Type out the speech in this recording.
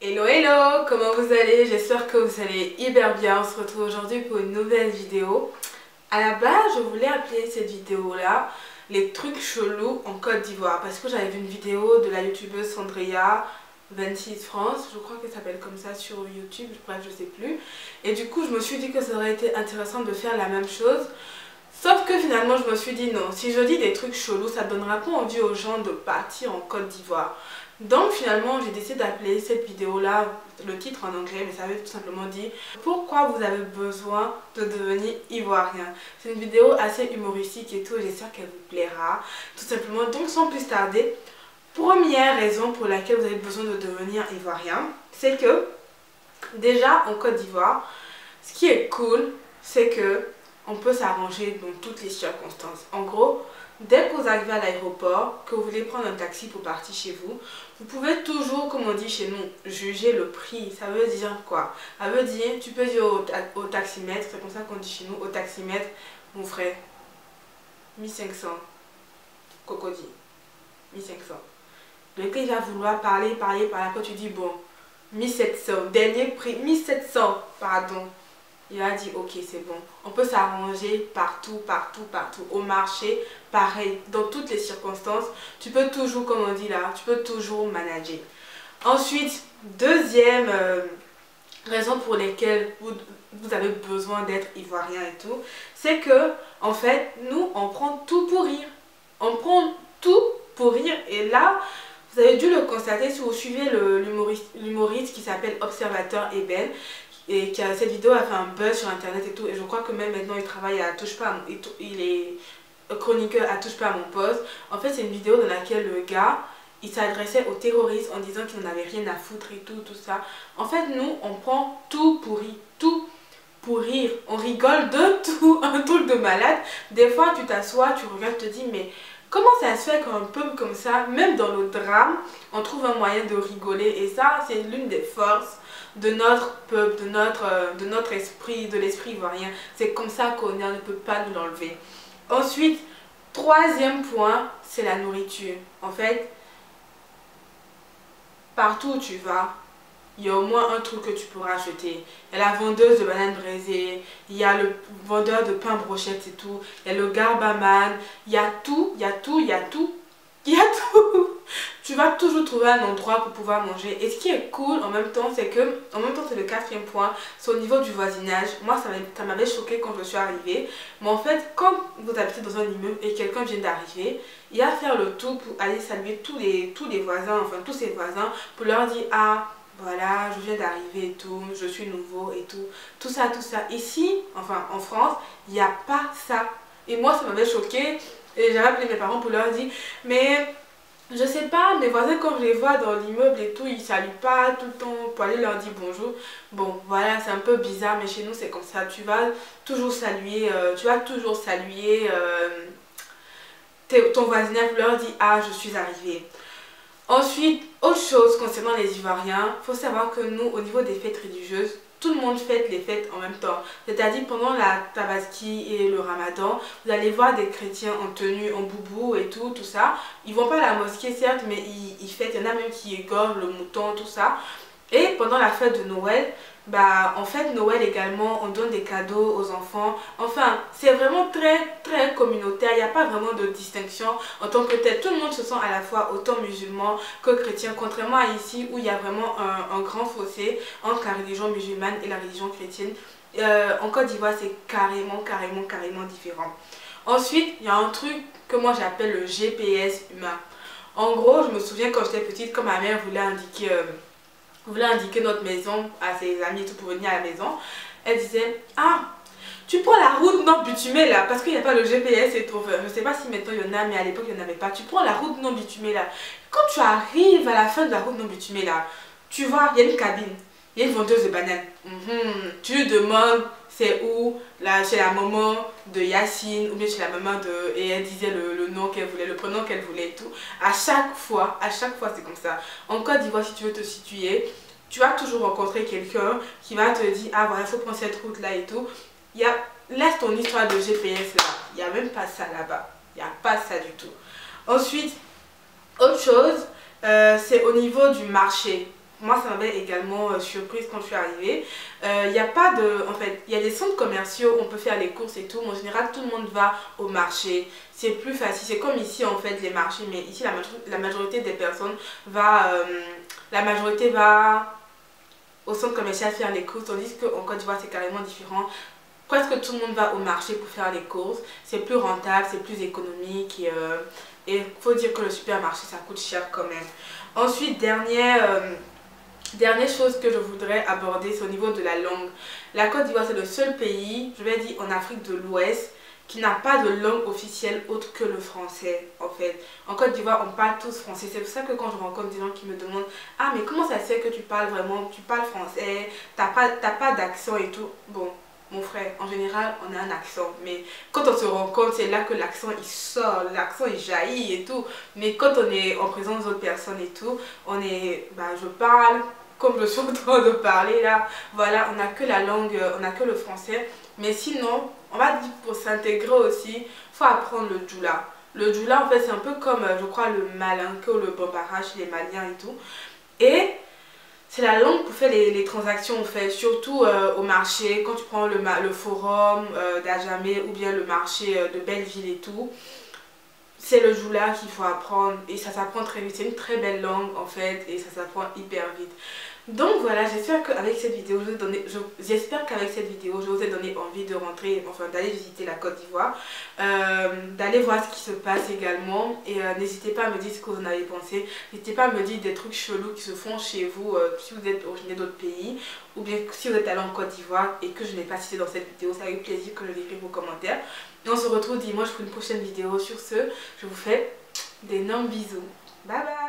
Hello hello, comment vous allez? J'espère que vous allez hyper bien. On se retrouve aujourd'hui pour une nouvelle vidéo. À la base, je voulais appeler cette vidéo là les trucs chelous en Côte d'Ivoire parce que j'avais vu une vidéo de la youtubeuse Sandria 26 France, je crois qu'elle s'appelle comme ça sur YouTube, bref je sais plus. Et du coup je me suis dit que ça aurait été intéressant de faire la même chose. Sauf que finalement je me suis dit non, si je dis des trucs chelous ça donnera pas envie aux gens de partir en Côte d'Ivoire. Donc finalement j'ai décidé d'appeler cette vidéo là, le titre en anglais, mais ça veut tout simplement dire pourquoi vous avez besoin de devenir ivoirien. C'est une vidéo assez humoristique et tout, j'espère qu'elle vous plaira. Tout simplement, donc sans plus tarder, première raison pour laquelle vous avez besoin de devenir ivoirien, c'est que déjà en Côte d'Ivoire, ce qui est cool, c'est que on peut s'arranger dans toutes les circonstances. En gros, dès que vous arrivez à l'aéroport, que vous voulez prendre un taxi pour partir chez vous, vous pouvez toujours, comme on dit chez nous, juger le prix. Ça veut dire quoi? Ça veut dire, tu peux dire au taximètre, c'est comme ça qu'on dit chez nous, au taximètre, mon frère, 1500, cocody, 1500. Donc il va vouloir parler, après tu dis bon, 1700, dernier prix, 1700, pardon. Il a dit ok c'est bon, on peut s'arranger partout, au marché, pareil, dans toutes les circonstances, tu peux toujours, comme on dit là, tu peux toujours manager. Ensuite, deuxième raison pour laquelle vous avez besoin d'être ivoirien et tout, c'est que en fait, nous on prend tout pour rire, on prend tout pour rire et là, vous avez dû le constater si vous suivez l'humoriste qui s'appelle Observateur Eben. Et cette vidéo a fait un buzz sur internet et tout. Et je crois que même maintenant il travaille à Touche pas à il est chroniqueur à Touche pas à mon poste. En fait c'est une vidéo dans laquelle le gars il s'adressait aux terroristes en disant qu'il n'en avait rien à foutre et tout ça. En fait nous on prend tout pour rire, tout pour rire. On rigole de tout, un truc de malade. Des fois tu t'assois, tu regardes, tu te dis mais comment ça se fait qu'un peuple comme ça, même dans le drame, on trouve un moyen de rigoler. Et ça c'est l'une des forces de notre peuple, de notre esprit, de l'esprit ivoirien. C'est comme ça qu'on ne peut pas nous l'enlever. Ensuite, troisième point, c'est la nourriture. En fait, partout où tu vas, il y a au moins un truc que tu pourras acheter. Il y a la vendeuse de bananes braisées, il y a le vendeur de pain brochette et tout, il y a le garbaman, il y a tout, il y a tout, il y a tout. Il y a tout. Tu vas toujours trouver un endroit pour pouvoir manger. Et ce qui est cool en même temps, c'est que, en même temps c'est le quatrième point, c'est au niveau du voisinage. Moi ça m'avait choqué quand je suis arrivée. Mais en fait, quand vous habitez dans un immeuble et quelqu'un vient d'arriver, il va faire le tour pour aller saluer tous les voisins, enfin tous ses voisins, pour leur dire ah voilà, je viens d'arriver et tout, je suis nouveau et tout. Tout ça, tout ça. Ici, enfin en France, il n'y a pas ça. Et moi ça m'avait choqué. Et j'avais appelé mes parents pour leur dire mais je sais pas, mes voisins quand je les vois dans l'immeuble et tout, ils saluent pas tout le temps pour aller leur dire bonjour. Bon voilà, c'est un peu bizarre mais chez nous c'est comme ça, tu vas toujours saluer, ton voisinage pour leur dire ah je suis arrivée. Ensuite, autre chose concernant les Ivoiriens, il faut savoir que nous au niveau des fêtes religieuses, tout le monde fête les fêtes en même temps. C'est-à-dire pendant la Tabaski et le Ramadan, vous allez voir des chrétiens en tenue, en boubou et tout ça. Ils vont pas à la mosquée certes, mais ils fêtent. Il y en a même qui égorgent le mouton, tout ça. Et pendant la fête de Noël, bah en fait Noël également, on donne des cadeaux aux enfants. Enfin, c'est vraiment très communautaire. Il n'y a pas vraiment de distinction en tant que tel. Tout le monde se sent à la fois autant musulman que chrétien. Contrairement à ici où il y a vraiment un grand fossé entre la religion musulmane et la religion chrétienne. En Côte d'Ivoire, c'est carrément différent. Ensuite, il y a un truc que moi j'appelle le GPS humain. En gros, je me souviens quand j'étais petite, quand ma mère voulait indiquer notre maison à ses amis et tout pour venir à la maison, elle disait ah tu prends la route non bitumée là parce qu'il n'y a pas le GPS et tout. Enfin, je sais pas si maintenant il y en a mais à l'époque il n'y en avait pas. Tu prends la route non bitumée là, quand tu arrives à la fin de la route non bitumée là, tu vois il y a une cabine, il y a une vendeuse de bananes. Tu demandes c'est où, là chez la maman de Yacine ou bien chez la maman de... Et elle disait le nom qu'elle voulait, le prénom qu'elle voulait et tout. À chaque fois c'est comme ça. En Côte d'Ivoire, si tu veux te situer, tu vas toujours rencontrer quelqu'un qui va te dire ah voilà, il faut prendre cette route là et tout. Laisse ton histoire de GPS là, il n'y a même pas ça là-bas. Il n'y a pas ça du tout. Ensuite, autre chose, c'est au niveau du marché. moi ça m'avait également surprise quand je suis arrivée. Il n'y a pas de... En fait, il y a des centres commerciaux, on peut faire les courses et tout, mais en général tout le monde va au marché. C'est plus facile, c'est comme ici en fait les marchés, mais ici la majorité des personnes va... la majorité va au centre commercial faire les courses, tandis qu'en Côte d'Ivoire c'est carrément différent. Presque tout le monde va au marché pour faire les courses, c'est plus rentable, c'est plus économique et il faut dire que le supermarché ça coûte cher quand même. Ensuite, dernière chose que je voudrais aborder, c'est au niveau de la langue. La Côte d'Ivoire c'est le seul pays, je vais dire en Afrique de l'Ouest, qui n'a pas de langue officielle autre que le français en fait. En Côte d'Ivoire on parle tous français, c'est pour ça que quand je rencontre des gens qui me demandent ah mais comment ça se fait que tu parles vraiment, tu parles français, t'as pas d'accent et tout. Bon mon frère, en général on a un accent, mais quand on se rend compte c'est là que l'accent il sort, l'accent il jaillit et tout. Mais quand on est en présence d'autres personnes et tout, on est, je parle comme je suis en train de parler là, voilà, on n'a que la langue, on n'a que le français. Mais sinon, on va dire pour s'intégrer aussi, il faut apprendre le djoula. Le djoula, en fait, c'est un peu comme, je crois, le malinké ou le bambara chez les Maliens et tout. Et c'est la langue pour faire les transactions, en fait, surtout au marché, quand tu prends le forum d'Adjamé ou bien le marché de Belleville et tout. C'est le djoula qu'il faut apprendre et ça s'apprend très vite. C'est une très belle langue, en fait, et ça s'apprend hyper vite. Donc voilà, j'espère qu'avec cette vidéo, je vous ai donné envie de rentrer, enfin d'aller visiter la Côte d'Ivoire, d'aller voir ce qui se passe également. Et n'hésitez pas à me dire ce que vous en avez pensé. N'hésitez pas à me dire des trucs chelous qui se font chez vous, si vous êtes originaire d'autres pays, ou bien si vous êtes allé en Côte d'Ivoire et que je n'ai pas cité dans cette vidéo. C'est avec plaisir que je lirai vos commentaires. Et on se retrouve dimanche pour une prochaine vidéo. Sur ce, je vous fais d'énormes bisous. Bye bye.